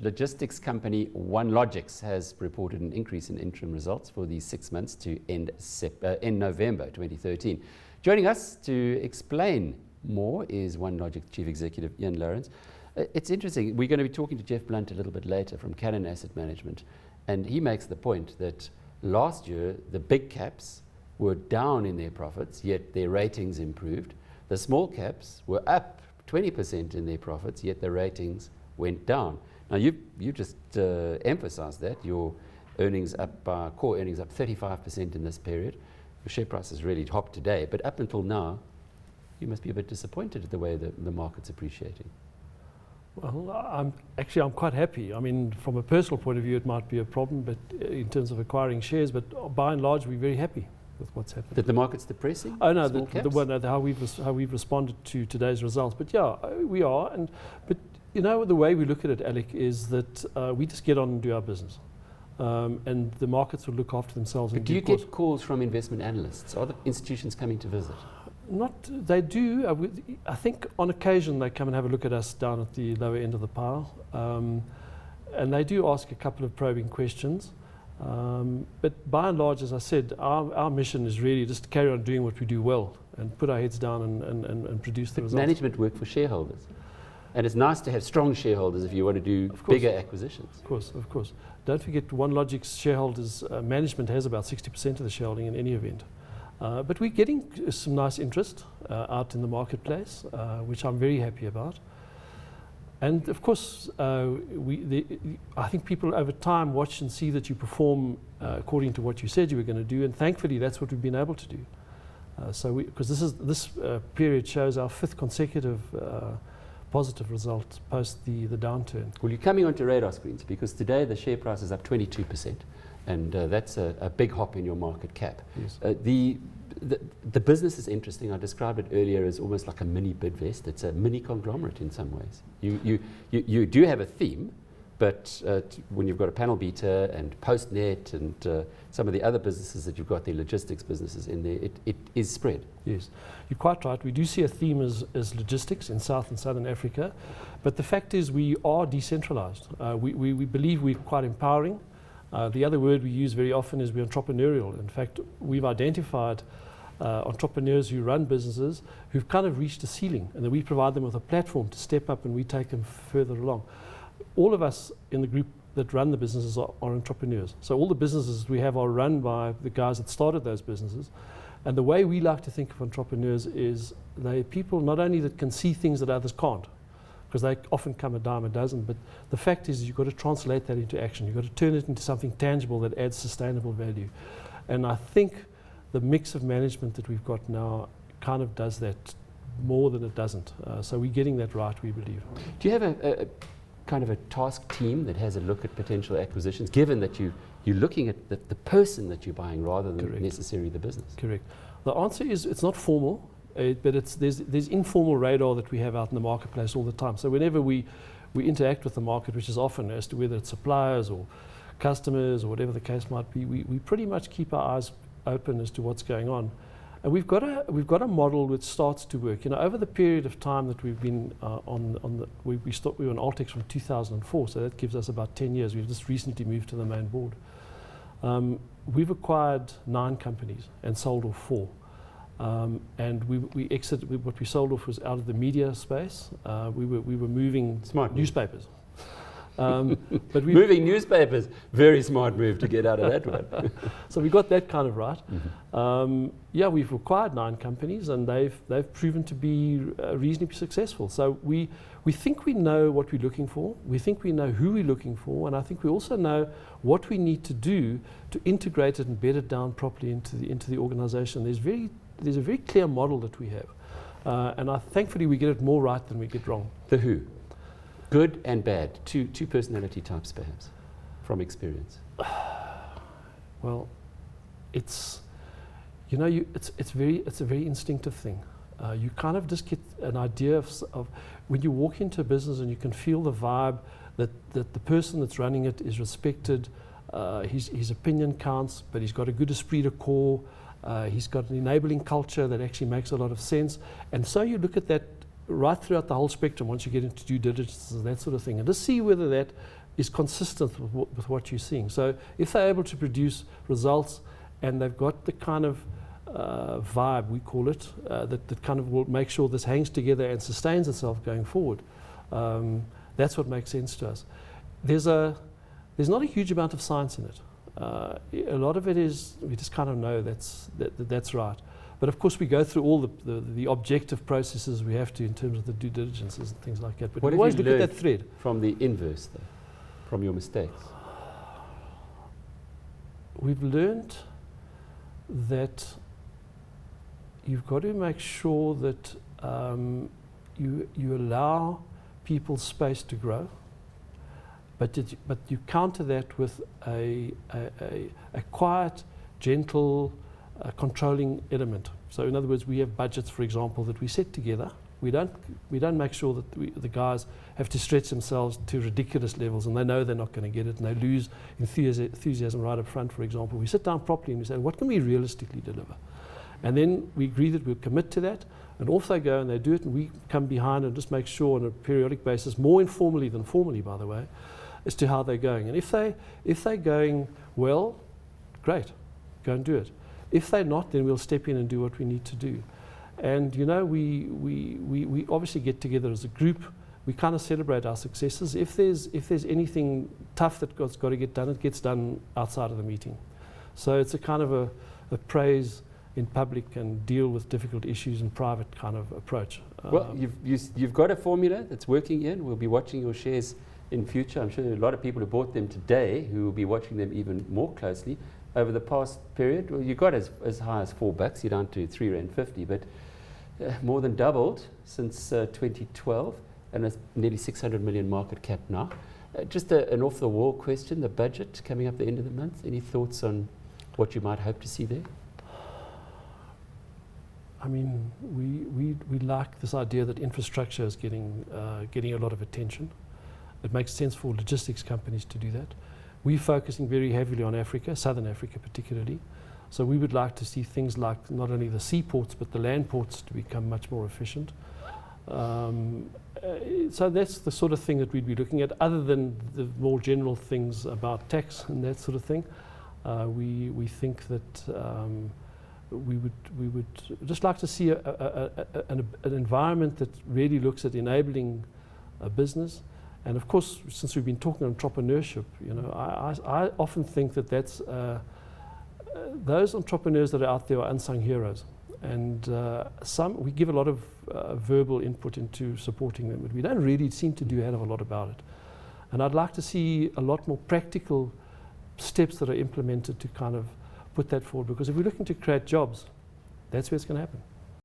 logistics company One Logix has reported an increase in interim results for the 6 months to end November 2013. Joining us to explain more is One Logix Chief Executive Ian Lourens. It's interesting, we're going to be talking to Jeff Blunt a little bit later from Cannon Asset Management, and he makes the point that last year the big caps were down in their profits, yet their ratings improved. The small caps were up 20% in their profits, yet the ratings went down. Now you just emphasized that your earnings up, core earnings up 35% in this period. The share price has really hopped today, but up until now, you must be a bit disappointed at the way the market's appreciating. Well, I'm quite happy. I mean, from a personal point of view, it might be a problem, but in terms of acquiring shares, but by and large, we're very happy with what's happened. That the market's depressing? Oh no, how we've responded to today's results. But yeah, we are. But you know, the way we look at it, Alec, is that we just get on and do our business, and the markets will look after themselves. But do you get calls from investment analysts? Are the institutions coming to visit? They do. I think on occasion they come and have a look at us down at the lower end of the pile, and they do ask a couple of probing questions. But by and large, as I said, our mission is really just to carry on doing what we do well and put our heads down and produce the results. Management work for shareholders, and it's nice to have strong shareholders if you want to do bigger acquisitions. Of course. Don't forget, One Logix shareholders, management has about 60% of the shareholding in any event. But we're getting some nice interest out in the marketplace, which I'm very happy about. And of course, I think people over time watch and see that you perform according to what you said you were going to do, and thankfully that's what we've been able to do. Because this period shows our 5th consecutive positive result post the downturn. Well, you're coming onto radar screens because today the share price is up 22%. And that's a big hop in your market cap. Yes. The business is interesting. I described it earlier as almost like a mini Bidvest. It's a mini conglomerate in some ways. You do have a theme, but when you've got a panel beater and PostNet and some of the other businesses that you've got, the logistics businesses in there, it is spread. Yes, you're quite right. We do see a theme as logistics in South and Southern Africa, but the fact is we are decentralized. We believe we're quite empowering. The other word we use very often is we're entrepreneurial. In fact, we've identified entrepreneurs who run businesses who've kind of reached a ceiling, and then we provide them with a platform to step up and we take them further along. All of us in the group that run the businesses are entrepreneurs. So all the businesses we have are run by the guys that started those businesses. And the way we like to think of entrepreneurs is they're people not only that can see things that others can't, because they often come a dime a dozen, but the fact is you've got to translate that into action. You've got to turn it into something tangible that adds sustainable value. And I think the mix of management that we've got now kind of does that more than it doesn't. So we're getting that right, we believe. Do you have a kind of a task team that has a look at potential acquisitions, given that you're looking at the person that you're buying rather than necessarily the business? Correct. The answer is it's not formal. But there's informal radar that we have out in the marketplace all the time. So whenever we interact with the market, which is often as to whether it's suppliers or customers or whatever the case might be, we pretty much keep our eyes open as to what's going on. And we've got a model which starts to work. You know, over the period of time that we've been we were on Altex from 2004, so that gives us about 10 years. We've just recently moved to the main board. We've acquired 9 companies and sold off 4. And we exited. What we sold off was out of the media space. We were moving newspapers. But moving newspapers, very smart move to get out of that one. So we got that kind of right. Mm-hmm. Yeah, we've acquired 9 companies, and they've proven to be reasonably successful. So we think we know what we're looking for. We think we know who we're looking for, and I think we also know what we need to do to integrate it and bed it down properly into the organisation. There's a very clear model that we have, and thankfully we get it more right than we get wrong. The who, good and bad, two personality types perhaps, from experience. Well, it's a very instinctive thing. You kind of just get an idea of when you walk into a business and you can feel the vibe that the person that's running it is respected. His opinion counts, but he's got a good esprit de corps. He's got an enabling culture that actually makes a lot of sense. And so you look at that right throughout the whole spectrum once you get into due diligence and that sort of thing, and just see whether that is consistent with what you're seeing. So if they're able to produce results and they've got the kind of vibe, we call it, that kind of will make sure this hangs together and sustains itself going forward, that's what makes sense to us. There's not a huge amount of science in it. A lot of it is, we just kind of know that's right. But of course we go through all the objective processes we have to in terms of the due diligences and things like that. But what we have always you look at learned that thread. From the inverse, though, from your mistakes? We've learned that you've got to make sure that you allow people space to grow, but you counter that with a quiet, gentle, controlling element. So in other words, we have budgets, for example, that we set together. We don't make sure that the guys have to stretch themselves to ridiculous levels and they know they're not going to get it and they lose enthusiasm right up front, for example. We sit down properly and we say, what can we realistically deliver? And then we agree that we'll commit to that, and off they go and they do it, and we come behind and just make sure on a periodic basis, more informally than formally, by the way, as to how they're going. And if they're going well, great, go and do it. If they're not, then we'll step in and do what we need to do. And you know, we obviously get together as a group. We kind of celebrate our successes. If there's anything tough that's got to get done, it gets done outside of the meeting. So it's a kind of a praise in public and deal with difficult issues in private kind of approach. Well, you've got a formula that's working, Ian. We'll be watching your shares in future. I'm sure there are a lot of people who bought them today who will be watching them even more closely. Over the past period, well, you got as high as $4. You're down to R3.50, but more than doubled since 2012, and a nearly 600 million market cap now. Just an off-the-wall question, the budget coming up the end of the month. Any thoughts on what you might hope to see there? I mean, we like this idea that infrastructure is getting a lot of attention. It makes sense for logistics companies to do that. We're focusing very heavily on Africa, Southern Africa particularly. So we would like to see things like not only the seaports but the land ports to become much more efficient. So that's the sort of thing that we'd be looking at, other than the more general things about tax and that sort of thing. We think that we would just like to see an environment that really looks at enabling a business. And of course, since we've been talking entrepreneurship, you know, I often think that that's those entrepreneurs that are out there are unsung heroes. And we give a lot of verbal input into supporting them, but we don't really seem to do a hell of a lot about it. And I'd like to see a lot more practical steps that are implemented to kind of put that forward, because if we're looking to create jobs, that's where it's going to happen.